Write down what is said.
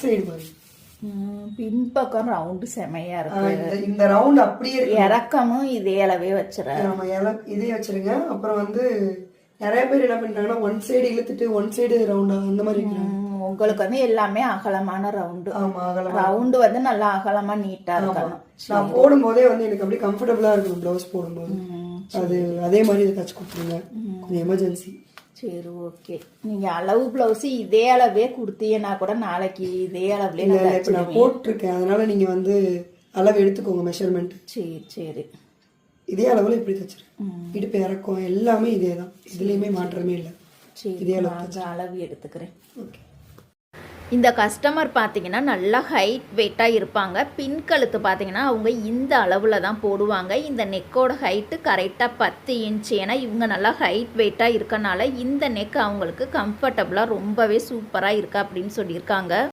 Side பாருங்க. பின்பக்கம் round செமையா இருக்கு. இந்த ரவுண்ட் அப்படியே இறக்கமும் இதே அளவே வச்சிடறேன். ஆமா, இதே வச்சிருங்க. அப்புறம் வந்து நிறைய பேர் என்ன பண்றாங்கன்னா ஒன் சைடு இழுத்துட்டு ஒன் சைடு ரவுண்டா அந்த மாதிரி இருக்கிறாங்க. உங்களுக்கு வந்து எல்லாமே அகலமான ரவுண்டு. ஆமா, அகலமா ரவுண்டு வந்து நல்லா அகலமா நீட்டா இருக்கணும். நான் போடும் போதே வந்து எனக்கு அப்படியே கம்ஃபர்டபுளா இருக்கணும் பிளவுஸ் போடும்போது. அது அதே மாதிரி இதை தச்சு கொடுத்துருங்க, கொஞ்சம் எமர்ஜென்சி. சரி, ஓகே. நீங்க அளவு பிளவுஸ் இதே அளவே கொடுத்தீங்கன்னா கூட நாளைக்கு இதே அளவுல நான் போட்டிருக்கேன். அதனால நீங்க வந்து அளவு எடுத்துக்கோங்க, மெஷர்மெண்ட். சரி சரி. இதே அளவுல இப்படி தச்சிருக்கேன். இடுப்பு இறக்கம் எல்லாமே இதே தான், இதுலயுமே மாற்றமே இல்லை. இதே அளவு எடுத்துக்கிறேன். ஓகே. இந்த கஸ்டமர் பார்த்தீங்கன்னா நல்லா ஹைட் வெயிட்டாக இருப்பாங்க. பின் கழுத்து பார்த்தீங்கன்னா அவங்க இந்த அளவில் தான் போடுவாங்க. இந்த நெக்கோட ஹைட்டு கரெக்டாக 10 இன்ச். ஏன்னா இவங்க நல்லா ஹைட் வெயிட்டாக இருக்கனால இந்த நெக் அவங்களுக்கு கம்ஃபர்டபுளாக ரொம்பவே சூப்பராக இருக்கா அப்படின்னு சொல்லியிருக்காங்க.